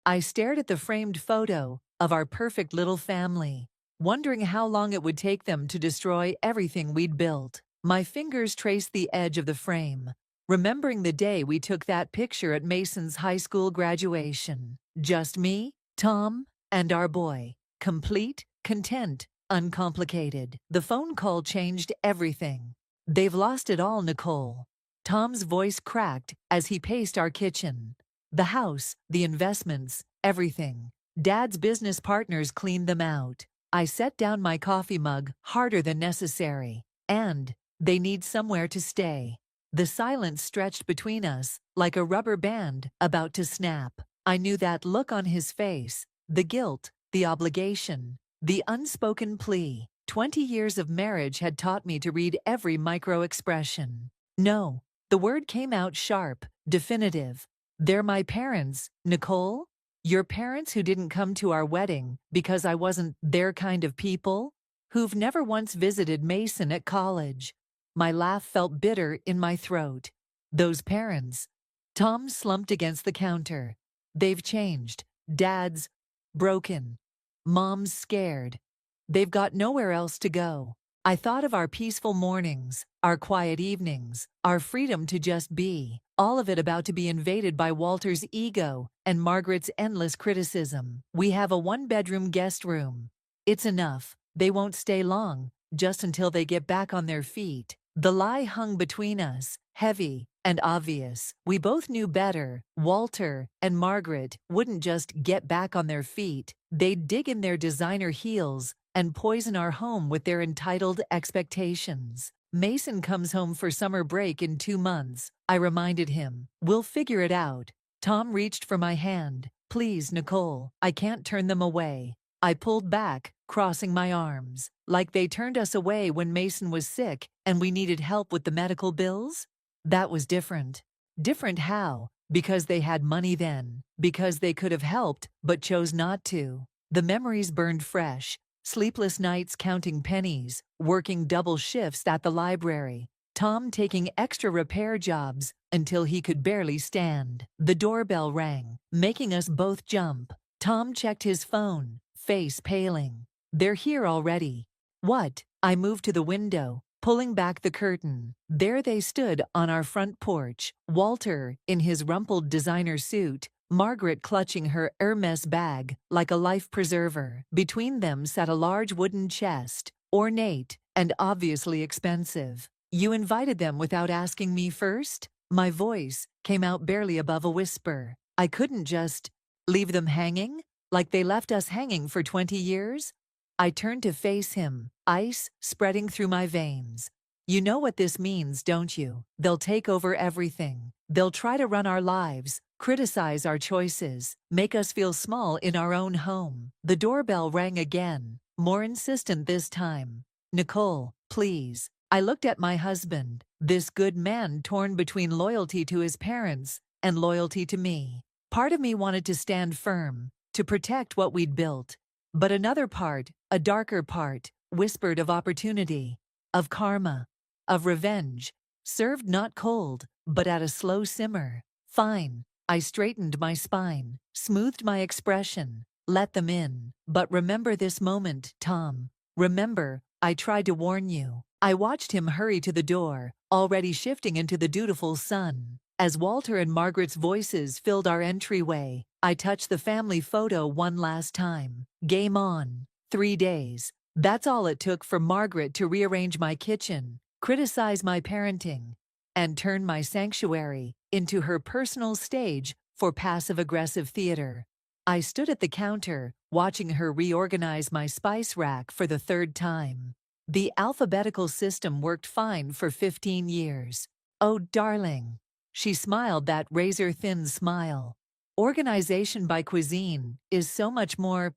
I stared at the framed photo of our perfect little family, wondering how long it would take them to destroy everything we'd built. My fingers traced the edge of the frame, remembering the day we took that picture at Mason's high school graduation. Just me, Tom, and our boy. Complete, content, uncomplicated. The phone call changed everything. "They've lost it all, Nicole." Tom's voice cracked as he paced our kitchen. "The house, the investments, everything. Dad's business partners cleaned them out." I set down my coffee mug harder than necessary. "And they need somewhere to stay." The silence stretched between us like a rubber band about to snap. I knew that look on his face, the guilt, the obligation, the unspoken plea. 20 years of marriage had taught me to read every micro-expression. "No." The word came out sharp, definitive. "They're my parents, Nicole. Your parents who didn't come to our wedding because I wasn't their kind of people? Who've never once visited Mason at college." My laugh felt bitter in my throat. "Those parents." Tom slumped against the counter. "They've changed. Dad's broken. Mom's scared. They've got nowhere else to go." I thought of our peaceful mornings, our quiet evenings, our freedom to just be, all of it about to be invaded by Walter's ego and Margaret's endless criticism. "We have a one-bedroom guest room. It's enough. They won't stay long, just until they get back on their feet." The lie hung between us, heavy and obvious. We both knew better. Walter and Margaret wouldn't just get back on their feet. They'd dig in their designer heels and poison our home with their entitled expectations. "Mason comes home for summer break in 2 months," I reminded him. "We'll figure it out." Tom reached for my hand. "Please, Nicole, I can't turn them away." I pulled back, crossing my arms. "Like they turned us away when Mason was sick and we needed help with the medical bills? That was different." "Different how?" "Because they had money then. Because they could have helped, but chose not to." The memories burned fresh. Sleepless nights counting pennies, working double shifts at the library, Tom taking extra repair jobs until he could barely stand. The doorbell rang, making us both jump. Tom checked his phone, face paling. "They're here already." "What?" I moved to the window, pulling back the curtain. There they stood on our front porch, Walter in his rumpled designer suit, Margaret clutching her Hermes bag like a life preserver. Between them sat a large wooden chest, ornate and obviously expensive. "You invited them without asking me first?" My voice came out barely above a whisper. "I couldn't just leave them hanging, like they left us hanging for 20 years?" I turned to face him, ice spreading through my veins. "You know what this means, don't you? They'll take over everything. They'll try to run our lives, criticize our choices, make us feel small in our own home." The doorbell rang again, more insistent this time. "Nicole, please." I looked at my husband, this good man torn between loyalty to his parents and loyalty to me. Part of me wanted to stand firm, to protect what we'd built. But another part, a darker part, whispered of opportunity, of karma, of revenge, served not cold, but at a slow simmer. "Fine." I straightened my spine, smoothed my expression. "Let them in. But remember this moment, Tom. Remember, I tried to warn you." I watched him hurry to the door, already shifting into the dutiful son. As Walter and Margaret's voices filled our entryway, I touched the family photo one last time. Game on. 3 days. That's all it took for Margaret to rearrange my kitchen, criticize my parenting, and turn my sanctuary into her personal stage for passive-aggressive theater. I stood at the counter, watching her reorganize my spice rack for the 3rd time. The alphabetical system worked fine for 15 years. "Oh, darling." She smiled that razor-thin smile. "Organization by cuisine is so much more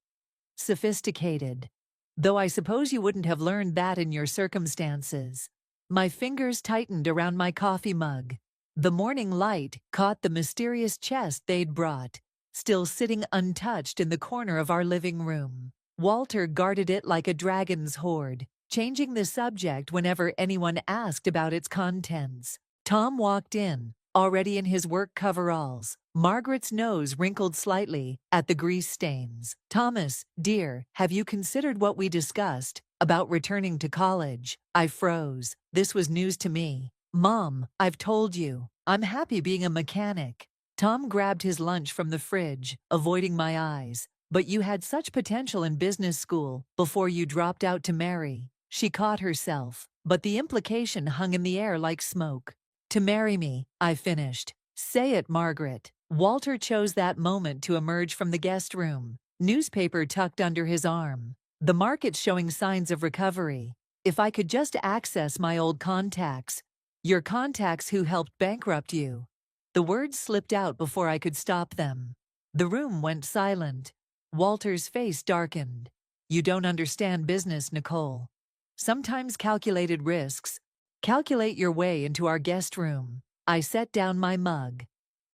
sophisticated. Though I suppose you wouldn't have learned that in your circumstances." My fingers tightened around my coffee mug. The morning light caught the mysterious chest they'd brought, still sitting untouched in the corner of our living room. Walter guarded it like a dragon's hoard, changing the subject whenever anyone asked about its contents. Tom walked in, already in his work coveralls. Margaret's nose wrinkled slightly at the grease stains. Thomas, dear, have you considered what we discussed about returning to college? I froze. This was news to me. Mom, I've told you. I'm happy being a mechanic. Tom grabbed his lunch from the fridge, avoiding my eyes. But you had such potential in business school before you dropped out to marry. She caught herself, but the implication hung in the air like smoke. To marry me, I finished. Say it, Margaret. Walter chose that moment to emerge from the guest room, newspaper tucked under his arm. The market's showing signs of recovery. If I could just access my old contacts. Your contacts who helped bankrupt you. The words slipped out before I could stop them. The room went silent. Walter's face darkened. You don't understand business, Nicole. Sometimes calculated risks. Calculate your way into our guest room. I set down my mug.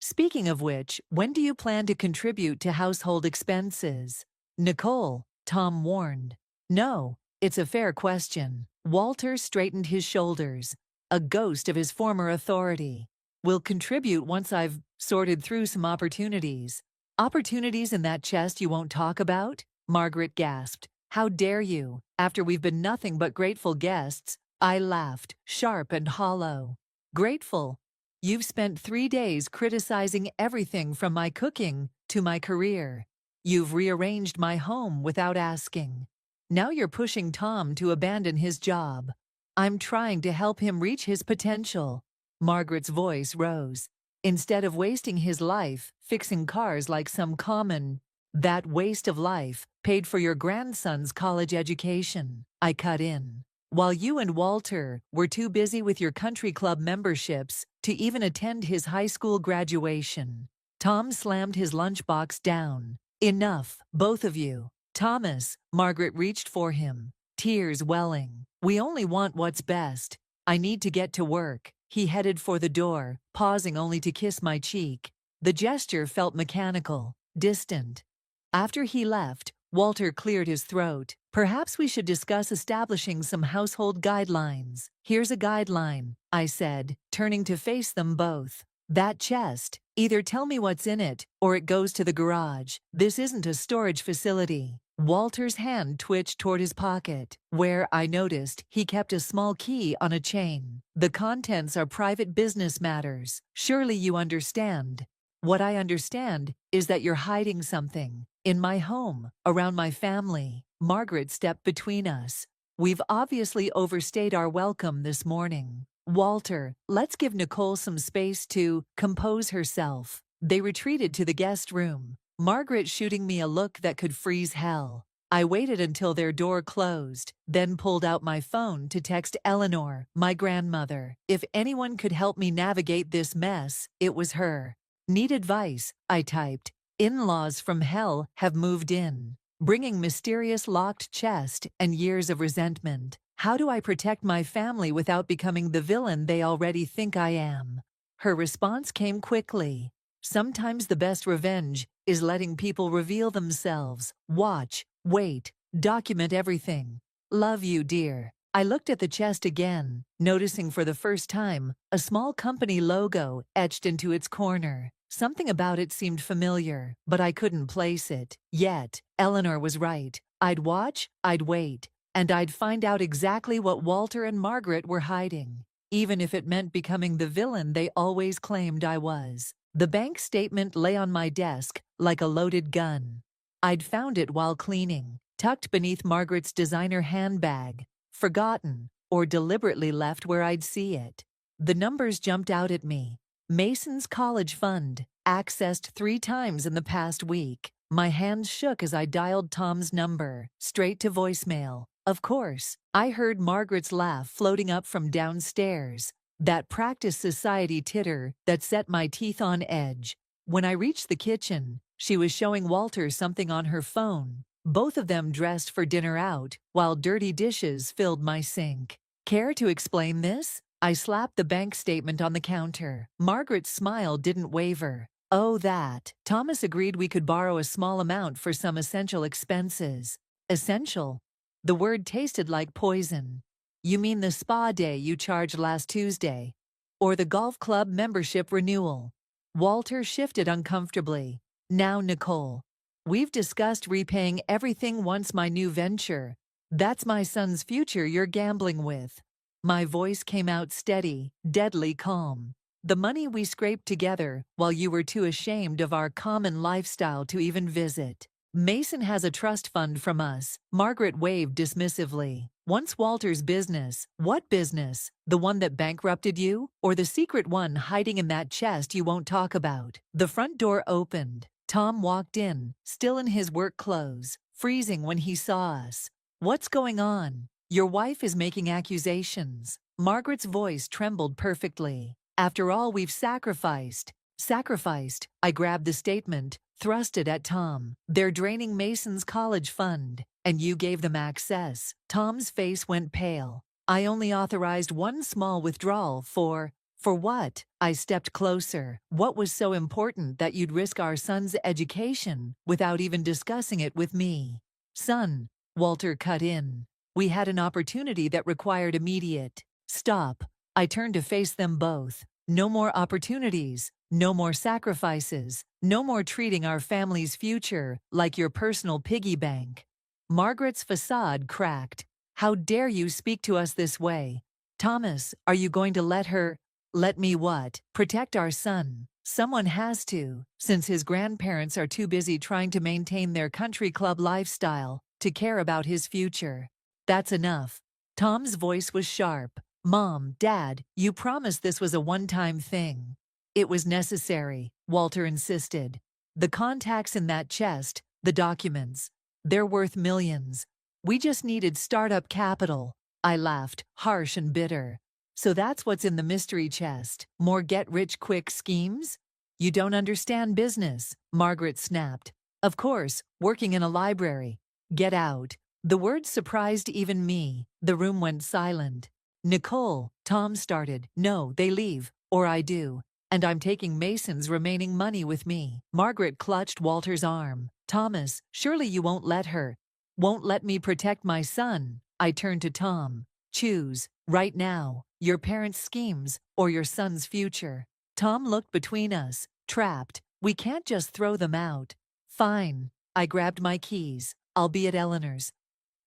Speaking of which, when do you plan to contribute to household expenses? Nicole, Tom warned. No, it's a fair question. Walter straightened his shoulders, a ghost of his former authority. We'll contribute once I've sorted through some opportunities. Opportunities in that chest you won't talk about? Margaret gasped. How dare you? After we've been nothing but grateful guests. I laughed, sharp and hollow. Grateful? You've spent 3 days criticizing everything from my cooking to my career. You've rearranged my home without asking. Now you're pushing Tom to abandon his job. I'm trying to help him reach his potential. Margaret's voice rose. Instead of wasting his life fixing cars like some common, that waste of life paid for your grandson's college education. I cut in. While you and Walter were too busy with your country club memberships to even attend his high school graduation. Tom slammed his lunchbox down. Enough, both of you. Thomas, Margaret reached for him, tears welling. We only want what's best. I need to get to work. He headed for the door, pausing only to kiss my cheek. The gesture felt mechanical, distant. After he left, Walter cleared his throat. Perhaps we should discuss establishing some household guidelines. Here's a guideline, I said, turning to face them both. That chest, either tell me what's in it, or it goes to the garage. This isn't a storage facility. Walter's hand twitched toward his pocket, where, I noticed, he kept a small key on a chain. The contents are private business matters. Surely you understand. What I understand is that you're hiding something. In my home, around my family. Margaret stepped between us. We've obviously overstayed our welcome this morning. Walter, let's give Nicole some space to compose herself. They retreated to the guest room, Margaret shooting me a look that could freeze hell. I waited until their door closed, then pulled out my phone to text Eleanor, my grandmother. If anyone could help me navigate this mess, it was her. Need advice, I typed. In-laws from hell have moved in, bringing mysterious locked chest and years of resentment. How do I protect my family without becoming the villain they already think I am? Her response came quickly. Sometimes the best revenge is letting people reveal themselves. Watch, wait, document everything. Love you, dear. I looked at the chest again, noticing for the first time a small company logo etched into its corner. Something about it seemed familiar, but I couldn't place it. Yet, Eleanor was right. I'd watch, I'd wait, and I'd find out exactly what Walter and Margaret were hiding, even if it meant becoming the villain they always claimed I was. The bank statement lay on my desk like a loaded gun. I'd found it while cleaning, tucked beneath Margaret's designer handbag, forgotten, or deliberately left where I'd see it. The numbers jumped out at me. Mason's College Fund, accessed 3 times in the past week. My hands shook as I dialed Tom's number, straight to voicemail. Of course, I heard Margaret's laugh floating up from downstairs, that practice society titter that set my teeth on edge. When I reached the kitchen, she was showing Walter something on her phone, both of them dressed for dinner out, while dirty dishes filled my sink. Care to explain this? I slapped the bank statement on the counter. Margaret's smile didn't waver. Oh, that. Thomas agreed we could borrow a small amount for some essential expenses. Essential? The word tasted like poison. You mean the spa day you charged last Tuesday? or the golf club membership renewal. Walter shifted uncomfortably. Now, Nicole. We've discussed repaying everything once my new venture. That's my son's future you're gambling with. My voice came out steady, deadly calm. The money we scraped together while you were too ashamed of our common lifestyle to even visit. Mason has a trust fund from us, Margaret waved dismissively. Once Walter's business. What business? The one that bankrupted you? Or the secret one hiding in that chest you won't talk about? The front door opened. Tom walked in, still in his work clothes, freezing when he saw us. What's going on? Your wife is making accusations. Margaret's voice trembled perfectly. After all we've sacrificed. Sacrificed, I grabbed the statement, thrust it at Tom. They're draining Mason's college fund, and you gave them access. Tom's face went pale. I only authorized one small withdrawal for what? I stepped closer. What was so important that you'd risk our son's education without even discussing it with me? Son, Walter cut in. We had an opportunity that required immediate. Stop. I turned to face them both. No more opportunities. No more sacrifices. No more treating our family's future like your personal piggy bank. Margaret's facade cracked. How dare you speak to us this way? Thomas, are you going to let her? Let me what? Protect our son. Someone has to, since his grandparents are too busy trying to maintain their country club lifestyle to care about his future. That's enough. Tom's voice was sharp. Mom, Dad, you promised this was a one-time thing. It was necessary, Walter insisted. The contacts in that chest, the documents, they're worth millions. We just needed startup capital. I laughed, harsh and bitter. So that's what's in the mystery chest. More get-rich-quick schemes? You don't understand business, Margaret snapped. Of course, working in a library. Get out. The words surprised even me. The room went silent. Nicole, Tom started. No, they leave, or I do. And I'm taking Mason's remaining money with me. Margaret clutched Walter's arm. Thomas, surely you won't let her. Won't let me protect my son. I turned to Tom. Choose, right now, your parents' schemes or your son's future. Tom looked between us, trapped. We can't just throw them out. Fine. I grabbed my keys. I'll be at Eleanor's.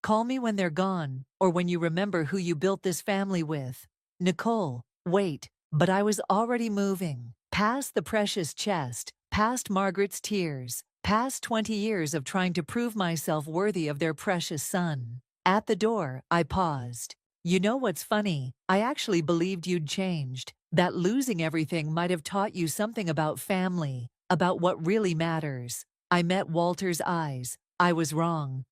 Call me when they're gone, or when you remember who you built this family with. Nicole, wait. But I was already moving. Past the precious chest, past Margaret's tears, past 20 years of trying to prove myself worthy of their precious son. At the door, I paused. You know what's funny? I actually believed you'd changed. That losing everything might have taught you something about family, about what really matters. I met Walter's eyes. I was wrong.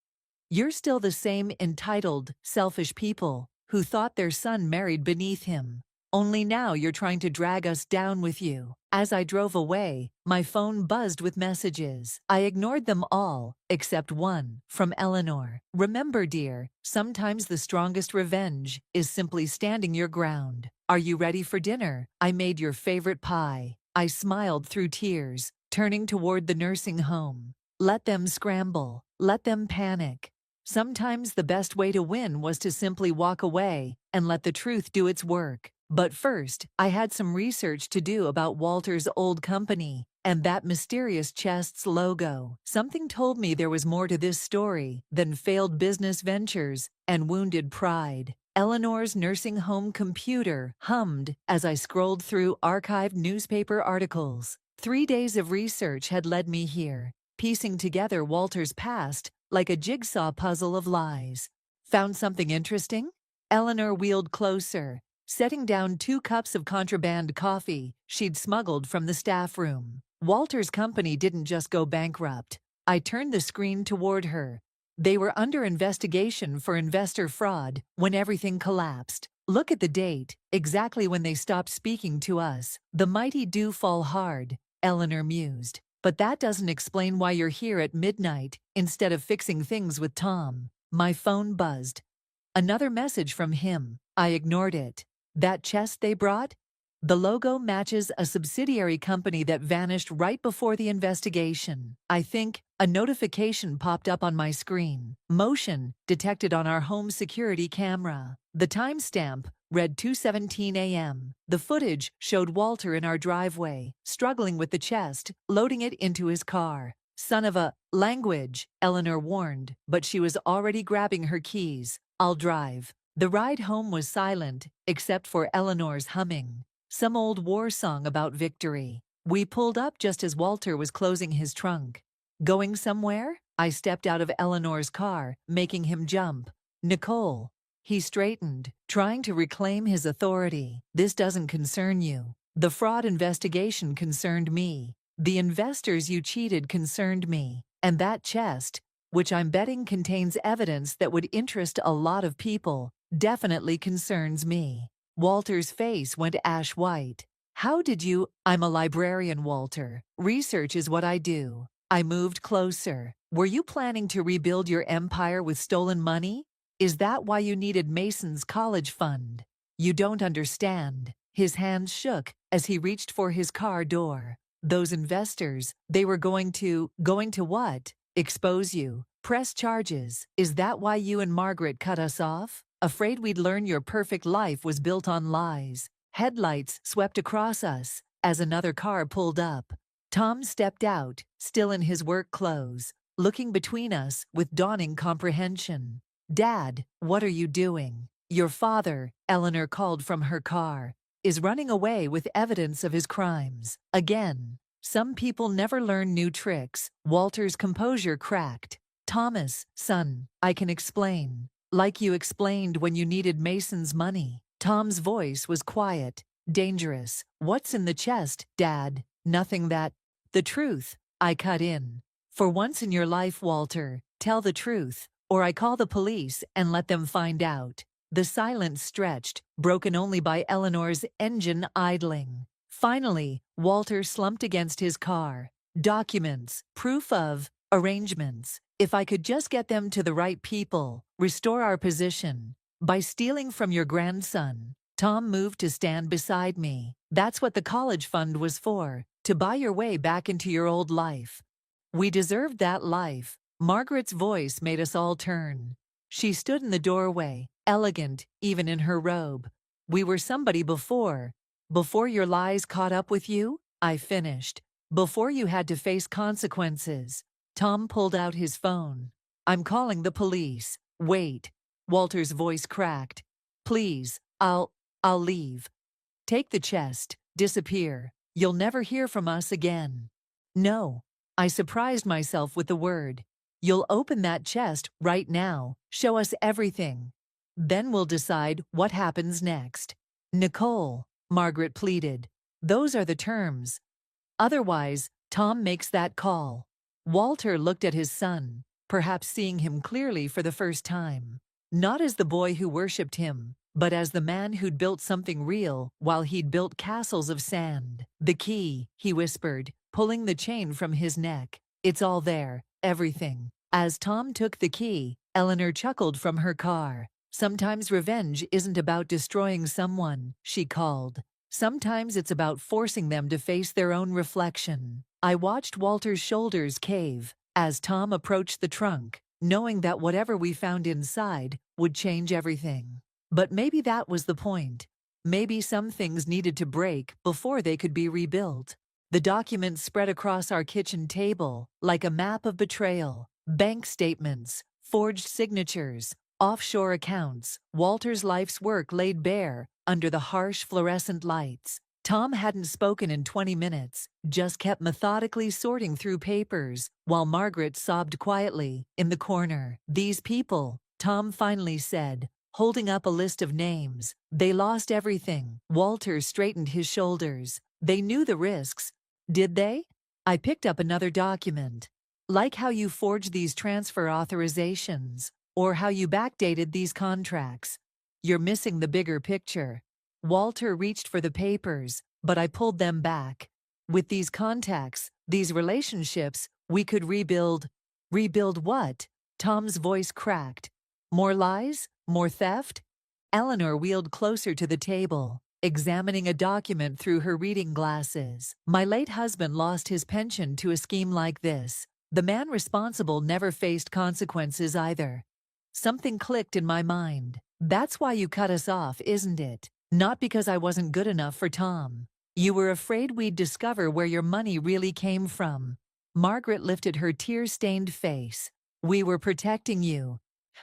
You're still the same entitled, selfish people who thought their son married beneath him. Only now you're trying to drag us down with you. As I drove away, my phone buzzed with messages. I ignored them all, except one, from Eleanor. Remember, dear, sometimes the strongest revenge is simply standing your ground. Are you ready for dinner? I made your favorite pie. I smiled through tears, turning toward the nursing home. Let them scramble. Let them panic. Sometimes the best way to win was to simply walk away and let the truth do its work. But first, I had some research to do about Walter's old company and that mysterious chest's logo. Something told me there was more to this story than failed business ventures and wounded pride. Eleanor's nursing home computer hummed as I scrolled through archived newspaper articles. 3 days of research had led me here, piecing together Walter's past like a jigsaw puzzle of lies. Found something interesting? Eleanor wheeled closer, setting down 2 cups of contraband coffee she'd smuggled from the staff room. Walter's company didn't just go bankrupt. I turned the screen toward her. They were under investigation for investor fraud when everything collapsed. Look at the date, exactly when they stopped speaking to us. The mighty do fall hard, Eleanor mused. But that doesn't explain why you're here at midnight instead of fixing things with Tom. My phone buzzed. Another message from him. I ignored it. That chest they brought? The logo matches a subsidiary company that vanished right before the investigation. I think a notification popped up on my screen. Motion detected on our home security camera. The timestamp read 2:17 a.m. The footage showed Walter in our driveway, struggling with the chest, loading it into his car. Son of a language, Eleanor warned, but she was already grabbing her keys. I'll drive. The ride home was silent, except for Eleanor's humming. Some old war song about victory. We pulled up just as Walter was closing his trunk. Going somewhere? I stepped out of Eleanor's car, making him jump. Nicole. He straightened, trying to reclaim his authority. This doesn't concern you. The fraud investigation concerned me. The investors you cheated concerned me. And that chest, which I'm betting contains evidence that would interest a lot of people, definitely concerns me. Walter's face went ash white. How did you? I'm a librarian, Walter. Research is what I do. I moved closer. Were you planning to rebuild your empire with stolen money? Is that why you needed Mason's college fund? You don't understand. His hands shook as he reached for his car door. Those investors, they were going to what? Expose you. Press charges. Is that why you and Margaret cut us off? Afraid we'd learn your perfect life was built on lies. Headlights swept across us as another car pulled up. Tom stepped out, still in his work clothes, looking between us with dawning comprehension. Dad, what are you doing? Your father, Eleanor called from her car, is running away with evidence of his crimes. Again. Some people never learn new tricks. Walter's composure cracked. Thomas, son, I can explain. Like you explained when you needed Mason's money. Tom's voice was quiet, dangerous. What's in the chest, Dad? Nothing that. The truth, I cut in. For once in your life, Walter, tell the truth, or I call the police and let them find out. The silence stretched, broken only by Eleanor's engine idling. Finally, Walter slumped against his car. Documents, proof of, arrangements. If I could just get them to the right people, restore our position. By stealing from your grandson. Tom moved to stand beside me. That's what the college fund was for, to buy your way back into your old life. We deserved that life. Margaret's voice made us all turn. She stood in the doorway, elegant, even in her robe. We were somebody before. Before your lies caught up with you, I finished. Before you had to face consequences. Tom pulled out his phone. I'm calling the police. Wait. Walter's voice cracked. Please, I'll leave. Take the chest. Disappear. You'll never hear from us again. No. I surprised myself with the word. You'll open that chest right now. Show us everything. Then we'll decide what happens next. Nicole, Margaret pleaded. Those are the terms. Otherwise, Tom makes that call. Walter looked at his son, perhaps seeing him clearly for the first time. Not as the boy who worshipped him, but as the man who'd built something real while he'd built castles of sand. The key, he whispered, pulling the chain from his neck. It's all there, everything. As Tom took the key, Eleanor chuckled from her car. Sometimes revenge isn't about destroying someone, she called. Sometimes it's about forcing them to face their own reflection. I watched Walter's shoulders cave as Tom approached the trunk, knowing that whatever we found inside would change everything. But maybe that was the point. Maybe some things needed to break before they could be rebuilt. The documents spread across our kitchen table like a map of betrayal. Bank statements, forged signatures, offshore accounts. Walter's life's work laid bare under the harsh fluorescent lights. Tom hadn't spoken in 20 minutes, just kept methodically sorting through papers, while Margaret sobbed quietly in the corner. These people, Tom finally said, holding up a list of names. They lost everything. Walter straightened his shoulders. They knew the risks. Did they? I picked up another document. Like how you forged these transfer authorizations, or how you backdated these contracts. You're missing the bigger picture. Walter reached for the papers, but I pulled them back. With these contacts, these relationships, we could rebuild. Rebuild what? Tom's voice cracked. More lies? More theft? Eleanor wheeled closer to the table, examining a document through her reading glasses. My late husband lost his pension to a scheme like this. The man responsible never faced consequences either. Something clicked in my mind. That's why you cut us off, isn't it? Not because I wasn't good enough for Tom. You were afraid we'd discover where your money really came from. Margaret lifted her tear-stained face. We were protecting you.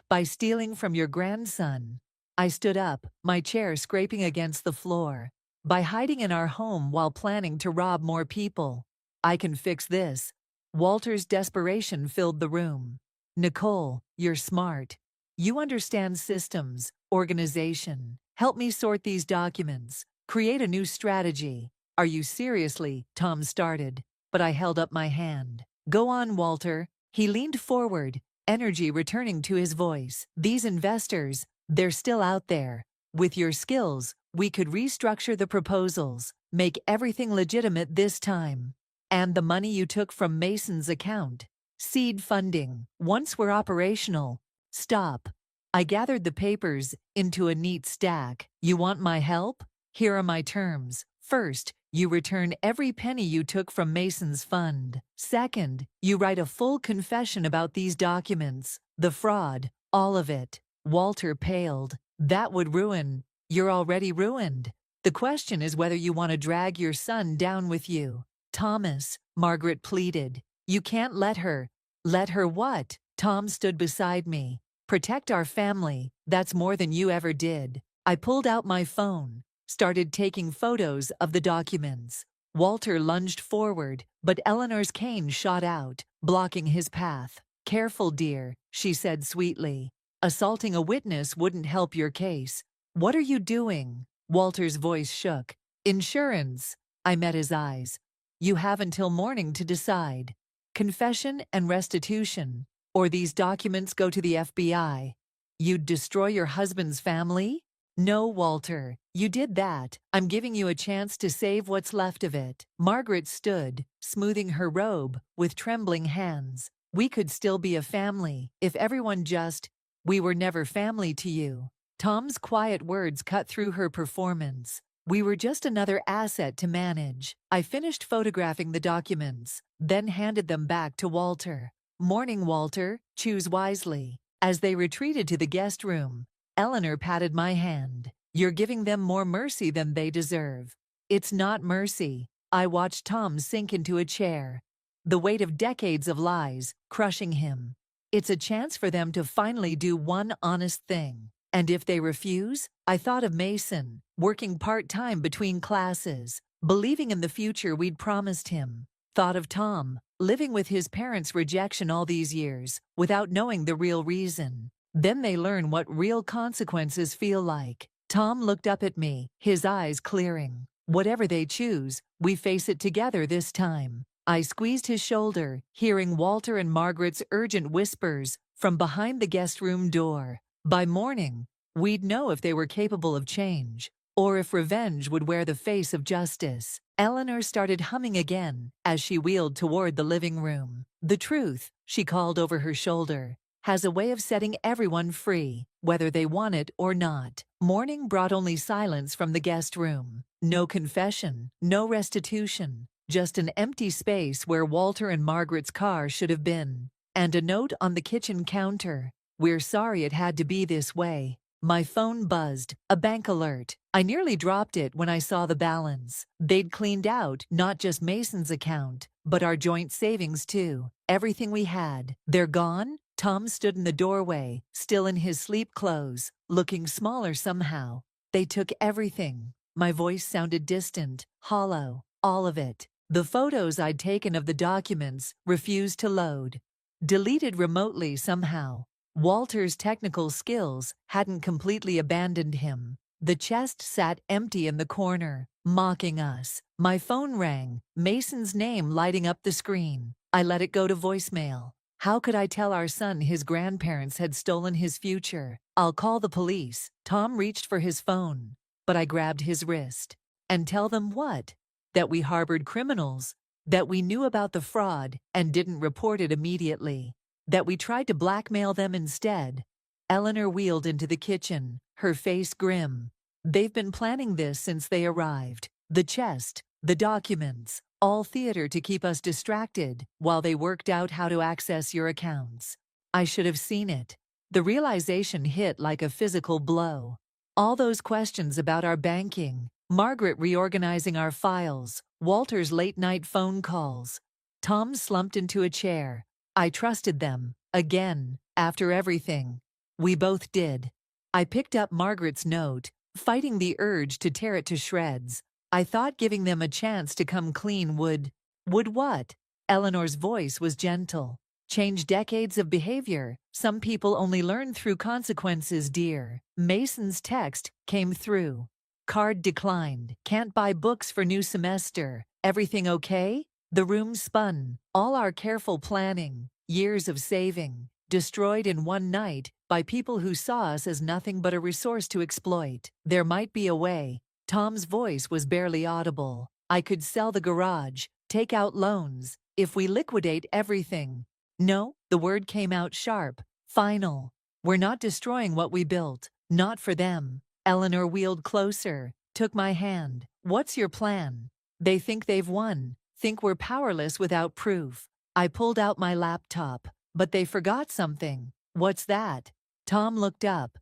By stealing from your grandson. I stood up, my chair scraping against the floor. By hiding in our home while planning to rob more people. I can fix this. Walter's desperation filled the room. Nicole, you're smart. You understand systems, organization. Help me sort these documents. Create a new strategy. Are you seriously? Tom started, but I held up my hand. Go on, Walter. He leaned forward, energy returning to his voice. These investors, they're still out there. With your skills, we could restructure the proposals, make everything legitimate this time. And the money you took from Mason's account. Seed funding. Once we're operational. Stop. I gathered the papers into a neat stack. You want my help? Here are my terms. First, you return every penny you took from Mason's fund. Second, you write a full confession about these documents, the fraud, all of it. Walter paled. That would ruin. You're already ruined. The question is whether you want to drag your son down with you. Thomas, Margaret pleaded. You can't let her. Let her what? Tom stood beside me. Protect our family. That's more than you ever did. I pulled out my phone. Started taking photos of the documents. Walter lunged forward, but Eleanor's cane shot out, blocking his path. Careful, dear, she said sweetly. Assaulting a witness wouldn't help your case. What are you doing? Walter's voice shook. Insurance. I met his eyes. You have until morning to decide. Confession and restitution. Or these documents go to the FBI. You'd destroy your husband's family? No, Walter, you did that. I'm giving you a chance to save what's left of it. Margaret stood, smoothing her robe, with trembling hands. We could still be a family, if everyone just— We were never family to you. Tom's quiet words cut through her performance. We were just another asset to manage. I finished photographing the documents, then handed them back to Walter. Morning, Walter, choose wisely. As they retreated to the guest room, Eleanor patted my hand. You're giving them more mercy than they deserve. It's not mercy. I watched Tom sink into a chair. The weight of decades of lies, crushing him. It's a chance for them to finally do one honest thing. And if they refuse, I thought of Mason, working part-time between classes, believing in the future we'd promised him. Thought of Tom, living with his parents' rejection all these years, without knowing the real reason. Then they learn what real consequences feel like. Tom looked up at me, his eyes clearing. Whatever they choose, we face it together this time. I squeezed his shoulder, hearing Walter and Margaret's urgent whispers from behind the guest room door. By morning, we'd know if they were capable of change, or if revenge would wear the face of justice. Eleanor started humming again as she wheeled toward the living room. The truth, she called over her shoulder, has a way of setting everyone free, whether they want it or not. Morning brought only silence from the guest room. No confession, no restitution, just an empty space where Walter and Margaret's car should have been. And a note on the kitchen counter. We're sorry it had to be this way. My phone buzzed, a bank alert. I nearly dropped it when I saw the balance. They'd cleaned out not just Mason's account, but our joint savings too. Everything we had. They're gone? Tom stood in the doorway, still in his sleep clothes, looking smaller somehow. They took everything. My voice sounded distant, hollow, all of it. The photos I'd taken of the documents refused to load. Deleted remotely somehow. Walter's technical skills hadn't completely abandoned him. The chest sat empty in the corner, mocking us. My phone rang, Mason's name lighting up the screen. I let it go to voicemail. How could I tell our son his grandparents had stolen his future? I'll call the police. Tom reached for his phone, but I grabbed his wrist. And tell them what? That we harbored criminals, that we knew about the fraud and didn't report it immediately, that we tried to blackmail them instead. Eleanor wheeled into the kitchen, her face grim. They've been planning this since they arrived. The chest, the documents, all theater to keep us distracted while they worked out how to access your accounts. I should have seen it. The realization hit like a physical blow. All those questions about our banking, Margaret reorganizing our files, Walter's late-night phone calls. Tom slumped into a chair. I trusted them, again, after everything. We both did. I picked up Margaret's note, fighting the urge to tear it to shreds. I thought giving them a chance to come clean would what? Eleanor's voice was gentle. Change decades of behavior. Some people only learn through consequences, dear. Mason's text came through. Card declined. Can't buy books for new semester. Everything okay? The room spun. All our careful planning, years of saving, destroyed in one night by people who saw us as nothing but a resource to exploit. There might be a way. Tom's voice was barely audible. I could sell the garage, take out loans, if we liquidate everything. No, the word came out sharp. Final. We're not destroying what we built. Not for them. Eleanor wheeled closer, took my hand. What's your plan? They think they've won. Think we're powerless without proof. I pulled out my laptop. But they forgot something. What's that? Tom looked up.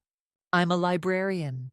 I'm a librarian.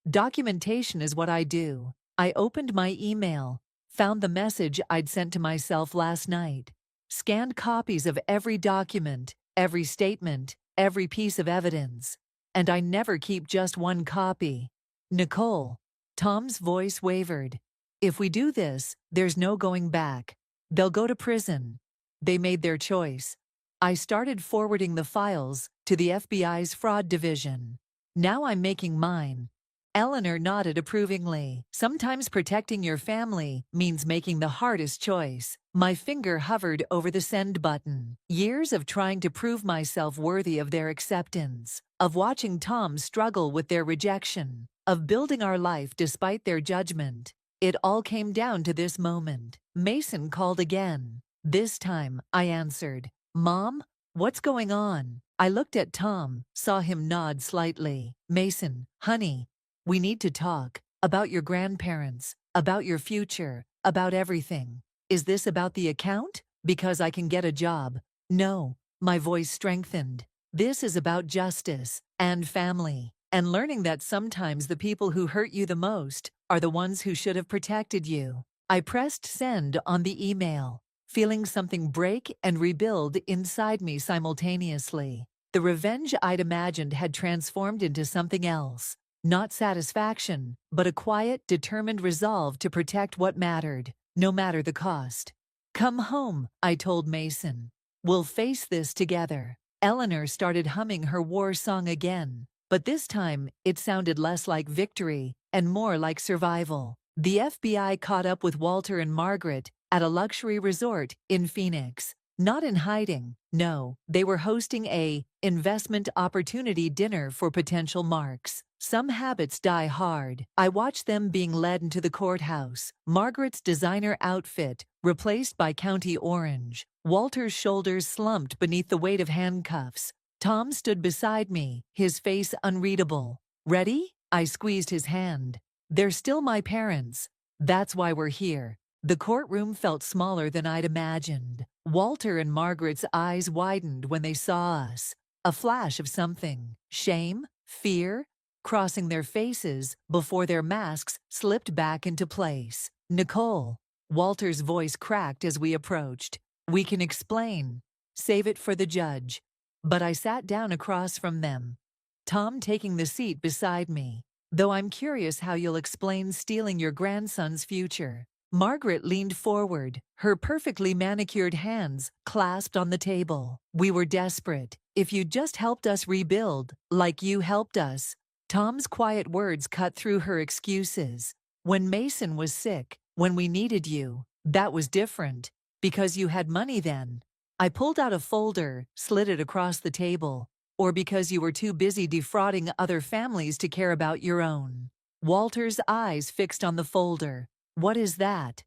Documentation is what I do. I opened my email, found the message I'd sent to myself last night. Scanned copies of every document, every statement, every piece of evidence. And I never keep just one copy. Nicole. Tom's voice wavered. If we do this, there's no going back. They'll go to prison. They made their choice. I started forwarding the files to the FBI's fraud division. Now I'm making mine. Eleanor nodded approvingly. Sometimes protecting your family means making the hardest choice. My finger hovered over the send button. Years of trying to prove myself worthy of their acceptance, of watching Tom struggle with their rejection, of building our life despite their judgment. It all came down to this moment. Mason called again. This time, I answered. Mom, what's going on? I looked at Tom, saw him nod slightly. Mason, honey, we need to talk. About your grandparents, about your future, about everything. Is this about the account? Because I can get a job. No, my voice strengthened. This is about justice and family, and learning that sometimes the people who hurt you the most are the ones who should have protected you. I pressed send on the email, feeling something break and rebuild inside me simultaneously. The revenge I'd imagined had transformed into something else. Not satisfaction, but a quiet, determined resolve to protect what mattered, no matter the cost. Come home, I told Mason. We'll face this together. Eleanor started humming her war song again, but this time it sounded less like victory and more like survival. The FBI caught up with Walter and Margaret at a luxury resort in Phoenix. Not in hiding, no, they were hosting a investment opportunity dinner for potential marks. Some habits die hard. I watched them being led into the courthouse. Margaret's designer outfit replaced by County Orange. Walter's shoulders slumped beneath the weight of handcuffs. Tom stood beside me, his face unreadable. Ready? I squeezed his hand. They're still my parents. That's why we're here. The courtroom felt smaller than I'd imagined. Walter and Margaret's eyes widened when they saw us. A flash of something. Shame? Fear? Crossing their faces before their masks slipped back into place. Nicole. Walter's voice cracked as we approached. We can explain. Save it for the judge. But I sat down across from them. Tom taking the seat beside me. Though I'm curious how you'll explain stealing your grandson's future. Margaret leaned forward, her perfectly manicured hands clasped on the table. We were desperate. If you'd just helped us rebuild, like you helped us. Tom's quiet words cut through her excuses. When Mason was sick, when we needed you, that was different. Because you had money then. I pulled out a folder, slid it across the table. Or because you were too busy defrauding other families to care about your own. Walter's eyes fixed on the folder. What is that?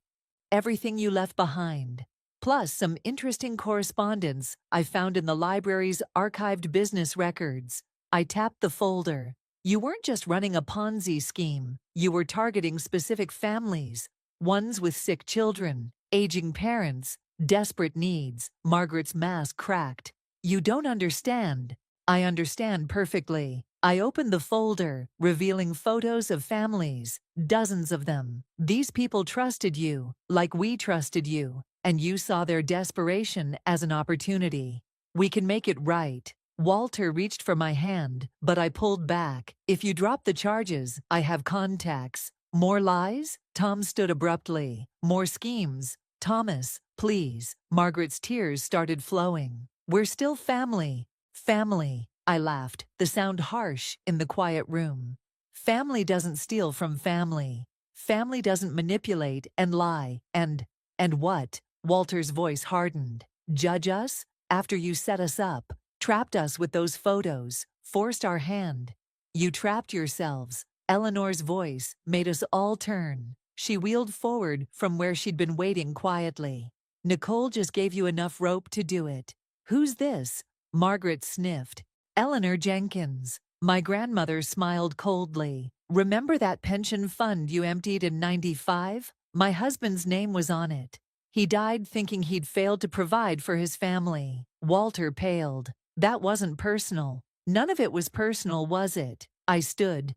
Everything you left behind. Plus some interesting correspondence I found in the library's archived business records. I tapped the folder. You weren't just running a Ponzi scheme. You were targeting specific families. Ones with sick children, aging parents, desperate needs. Margaret's mask cracked. You don't understand. I understand perfectly. I opened the folder, revealing photos of families, dozens of them. These people trusted you, like we trusted you, and you saw their desperation as an opportunity. We can make it right. Walter reached for my hand, but I pulled back. If you drop the charges, I have contacts. More lies? Tom stood abruptly. More schemes? Thomas, please. Margaret's tears started flowing. We're still family. Family. I laughed, the sound harsh in the quiet room. Family doesn't steal from family. Family doesn't manipulate and lie. And what? Walter's voice hardened. Judge us? After you set us up, trapped us with those photos, forced our hand. You trapped yourselves. Eleanor's voice made us all turn. She wheeled forward from where she'd been waiting quietly. Nicole just gave you enough rope to do it. Who's this? Margaret sniffed. Eleanor Jenkins. My grandmother smiled coldly. Remember that pension fund you emptied in '95? My husband's name was on it. He died thinking he'd failed to provide for his family. Walter paled. That wasn't personal. None of it was personal, was it? I stood,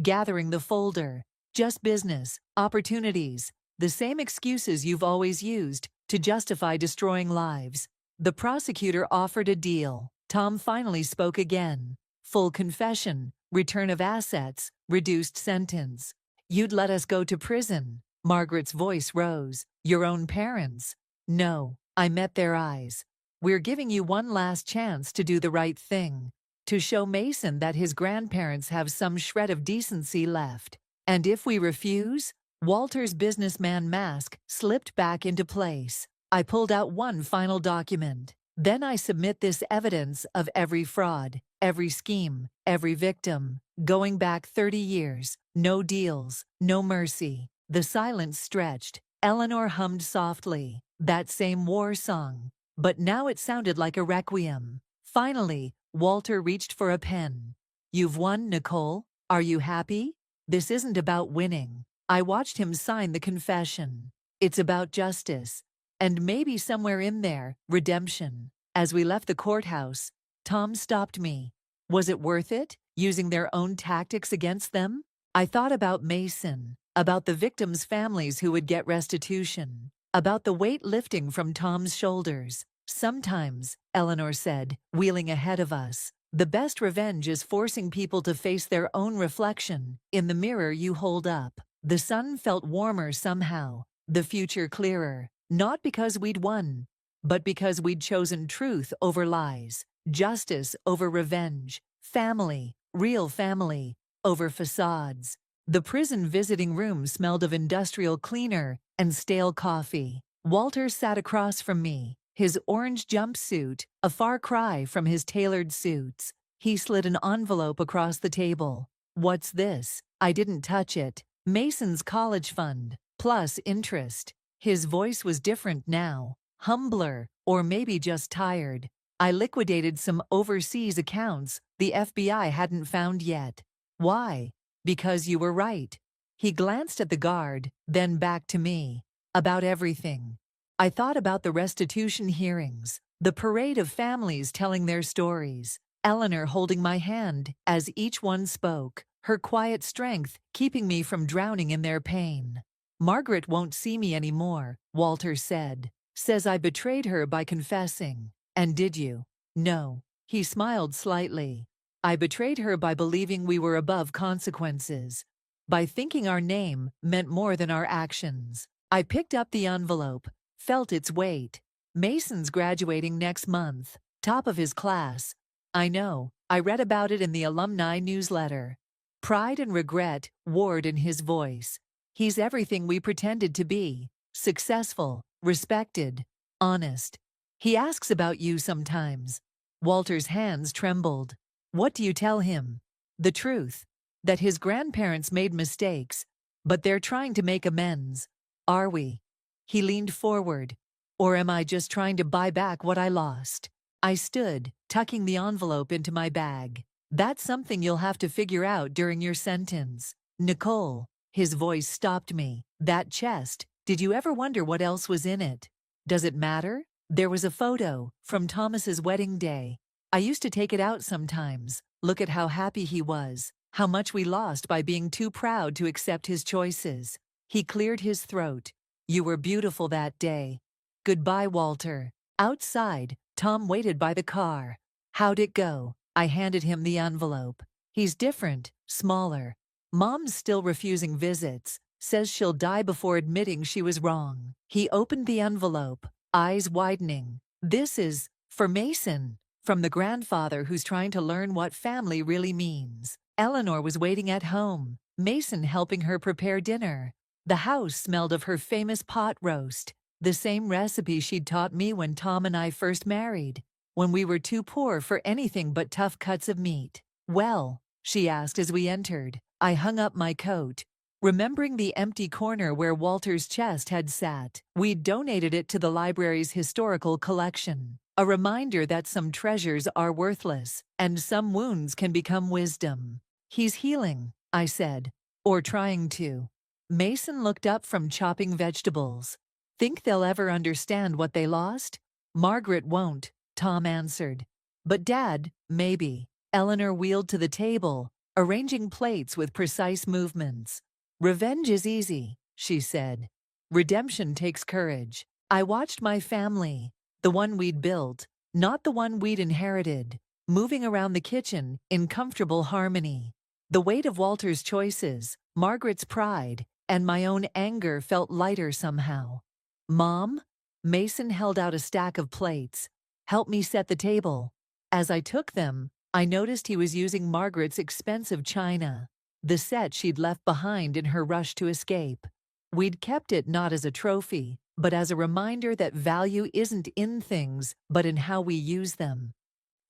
gathering the folder. Just business, opportunities, the same excuses you've always used to justify destroying lives. The prosecutor offered a deal. Tom finally spoke again. Full confession, return of assets, reduced sentence. You'd let us go to prison. Margaret's voice rose. Your own parents? No. I met their eyes. We're giving you one last chance to do the right thing. To show Mason that his grandparents have some shred of decency left. And if we refuse? Walter's businessman mask slipped back into place. I pulled out one final document. Then I submit this evidence of every fraud, every scheme, every victim, going back 30 years. No deals, no mercy. The silence stretched. Eleanor hummed softly, that same war song. But now it sounded like a requiem. Finally, Walter reached for a pen. You've won, Nicole. Are you happy? This isn't about winning. I watched him sign the confession. It's about justice. And maybe somewhere in there, redemption. As we left the courthouse, Tom stopped me. Was it worth it, using their own tactics against them? I thought about Mason, about the victims' families who would get restitution, about the weight lifting from Tom's shoulders. Sometimes, Eleanor said, wheeling ahead of us, the best revenge is forcing people to face their own reflection in the mirror you hold up. The sun felt warmer somehow, the future clearer. Not because we'd won, but because we'd chosen truth over lies, justice over revenge, family, real family, over facades. The prison visiting room smelled of industrial cleaner and stale coffee. Walter sat across from me, his orange jumpsuit, a far cry from his tailored suits. He slid an envelope across the table. What's this? I didn't touch it. Mason's college fund, plus interest. His voice was different now, humbler, or maybe just tired. I liquidated some overseas accounts the FBI hadn't found yet. Why? Because you were right. He glanced at the guard, then back to me. About everything. I thought about the restitution hearings, the parade of families telling their stories, Eleanor holding my hand as each one spoke, her quiet strength keeping me from drowning in their pain. Margaret won't see me anymore, Walter said. Says I betrayed her by confessing. And did you? No. He smiled slightly. I betrayed her by believing we were above consequences. By thinking our name meant more than our actions. I picked up the envelope, felt its weight. Mason's graduating next month, top of his class. I know, I read about it in the alumni newsletter. Pride and regret warred in his voice. He's everything we pretended to be. Successful, respected, honest. He asks about you sometimes. Walter's hands trembled. What do you tell him? The truth. That his grandparents made mistakes, but they're trying to make amends. Are we? He leaned forward. Or am I just trying to buy back what I lost? I stood, tucking the envelope into my bag. That's something you'll have to figure out during your sentence. Nicole. His voice stopped me. That chest, did you ever wonder what else was in it? Does it matter? There was a photo from Thomas's wedding day. I used to take it out sometimes. Look at how happy he was, how much we lost by being too proud to accept his choices. He cleared his throat. You were beautiful that day. Goodbye, Walter. Outside, Tom waited by the car. How'd it go? I handed him the envelope. He's different, smaller. Mom's still refusing visits, says she'll die before admitting she was wrong. He opened the envelope, eyes widening. This is for Mason, from the grandfather who's trying to learn what family really means. Eleanor was waiting at home, Mason helping her prepare dinner. The house smelled of her famous pot roast, the same recipe she'd taught me when Tom and I first married, when we were too poor for anything but tough cuts of meat. Well, she asked as we entered. I hung up my coat, remembering the empty corner where Walter's chest had sat. We'd donated it to the library's historical collection, a reminder that some treasures are worthless and some wounds can become wisdom. He's healing, I said, or trying to. Mason looked up from chopping vegetables. Think they'll ever understand what they lost? Margaret won't, Tom answered. But Dad, maybe. Eleanor wheeled to the table, arranging plates with precise movements. Revenge is easy, she said. Redemption takes courage. I watched my family, the one we'd built, not the one we'd inherited, moving around the kitchen in comfortable harmony. The weight of Walter's choices, Margaret's pride, and my own anger felt lighter somehow. Mom? Mason held out a stack of plates. Help me set the table. As I took them, I noticed he was using Margaret's expensive china, the set she'd left behind in her rush to escape. We'd kept it not as a trophy, but as a reminder that value isn't in things, but in how we use them.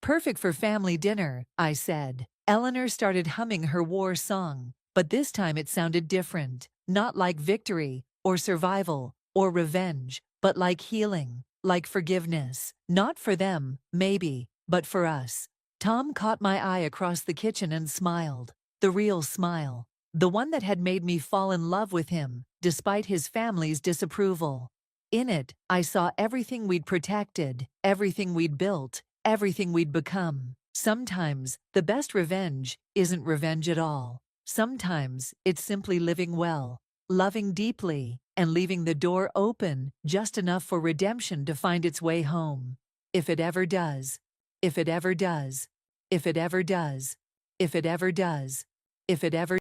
Perfect for family dinner, I said. Eleanor started humming her war song, but this time it sounded different, not like victory, or survival, or revenge, but like healing, like forgiveness. Not for them, maybe, but for us. Tom caught my eye across the kitchen and smiled. The real smile. The one that had made me fall in love with him, despite his family's disapproval. In it, I saw everything we'd protected, everything we'd built, everything we'd become. Sometimes, the best revenge isn't revenge at all. Sometimes, it's simply living well, loving deeply, and leaving the door open just enough for redemption to find its way home. If it ever does. If it ever does. If it ever does. If it ever does. If it ever